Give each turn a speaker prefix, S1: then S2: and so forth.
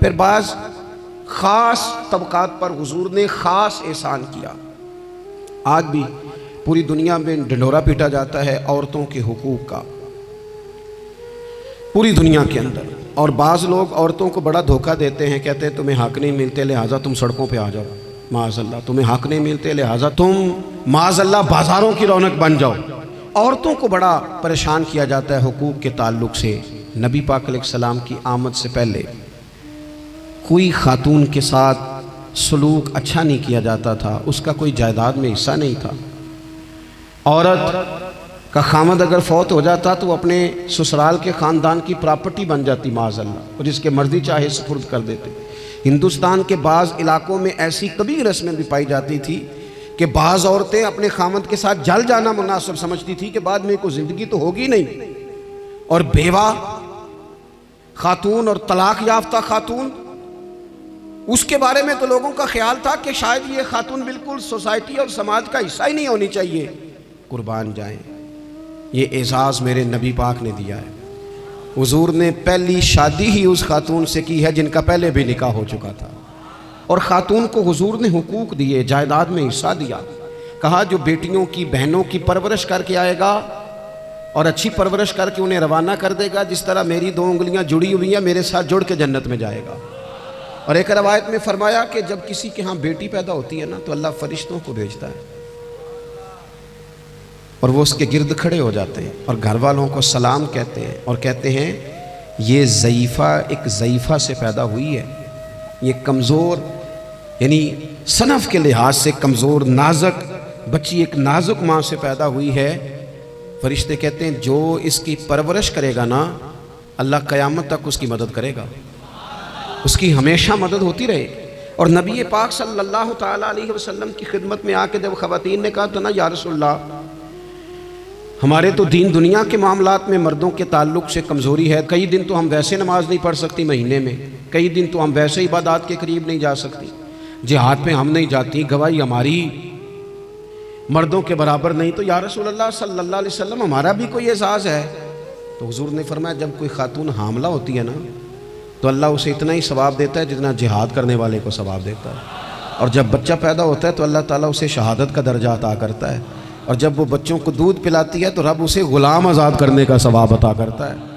S1: پھر بعض خاص طبقات پر حضور نے خاص احسان کیا۔ آج بھی پوری دنیا میں ڈنڈورا پیٹا جاتا ہے عورتوں کے حقوق کا، پوری دنیا کے اندر، اور بعض لوگ عورتوں کو بڑا دھوکہ دیتے ہیں، کہتے ہیں تمہیں حق نہیں ملتے لہٰذا تم سڑکوں پہ آ جاؤ، معاذ اللہ، تمہیں حق نہیں ملتے لہٰذا تم معاذ اللہ بازاروں کی رونق بن جاؤ۔ عورتوں کو بڑا پریشان کیا جاتا ہے حقوق کے تعلق سے۔ نبی پاک علیہ السلام کی آمد سے پہلے کوئی خاتون کے ساتھ سلوک اچھا نہیں کیا جاتا تھا، اس کا کوئی جائیداد میں حصہ نہیں تھا۔ عورت کا خامد اگر فوت ہو جاتا تو وہ اپنے سسرال کے خاندان کی پراپرٹی بن جاتی معاذ اللہ، اور جس کے مرضی چاہے سپرد کر دیتے۔ ہندوستان کے بعض علاقوں میں ایسی کبھی رسمیں بھی پائی جاتی تھی کہ بعض عورتیں اپنے خامد کے ساتھ جل جانا مناسب سمجھتی تھی کہ بعد میں کوئی زندگی تو ہوگی نہیں، اور بیوہ خاتون اور طلاق یافتہ خاتون، اس کے بارے میں تو لوگوں کا خیال تھا کہ شاید یہ خاتون بالکل سوسائٹی اور سماج کا حصہ ہی نہیں ہونی چاہیے۔ قربان جائیں، یہ اعزاز میرے نبی پاک نے دیا ہے۔ حضور نے پہلی شادی ہی اس خاتون سے کی ہے جن کا پہلے بھی نکاح ہو چکا تھا، اور خاتون کو حضور نے حقوق دیے، جائیداد میں حصہ دیا۔ کہا جو بیٹیوں کی بہنوں کی پرورش کر کے آئے گا اور اچھی پرورش کر کے انہیں روانہ کر دے گا، جس طرح میری 2 انگلیاں جڑی ہوئی ہیں میرے ساتھ جڑ کے جنت میں جائے گا۔ اور ایک روایت میں فرمایا کہ جب کسی کے ہاں بیٹی پیدا ہوتی ہے نا تو اللہ فرشتوں کو بھیجتا ہے، اور وہ اس کے گرد کھڑے ہو جاتے ہیں اور گھر والوں کو سلام کہتے ہیں اور کہتے ہیں یہ ضعیفہ ایک ضعیفہ سے پیدا ہوئی ہے، یہ کمزور یعنی صنف کے لحاظ سے کمزور نازک بچی ایک نازک ماں سے پیدا ہوئی ہے۔ فرشتے کہتے ہیں جو اس کی پرورش کرے گا نا اللہ قیامت تک اس کی مدد کرے گا، اس کی ہمیشہ مدد ہوتی رہے گی۔ اور نبی پاک صلی اللہ تعالیٰ علیہ وسلم کی خدمت میں آ کے جب خواتین نے کہا تو نا یا رسول اللہ ہمارے تو دین دنیا کے معاملات میں مردوں کے تعلق سے کمزوری ہے، کئی دن تو ہم ویسے نماز نہیں پڑھ سکتی مہینے میں، کئی دن تو ہم ویسے عبادات کے قریب نہیں جا سکتی، جہاد پہ ہم نہیں جاتی، گواہی ہماری مردوں کے برابر نہیں، تو یا رسول اللہ صلی اللہ علیہ وسلم ہمارا بھی کوئی اعزاز ہے؟ تو حضور نے فرمایا جب کوئی خاتون حاملہ ہوتی ہے نا تو اللہ اسے اتنا ہی ثواب دیتا ہے جتنا جہاد کرنے والے کو ثواب دیتا ہے، اور جب بچہ پیدا ہوتا ہے تو اللہ تعالیٰ اسے شہادت کا درجہ عطا کرتا ہے، اور جب وہ بچوں کو دودھ پلاتی ہے تو رب اسے غلام آزاد کرنے کا ثواب عطا کرتا ہے۔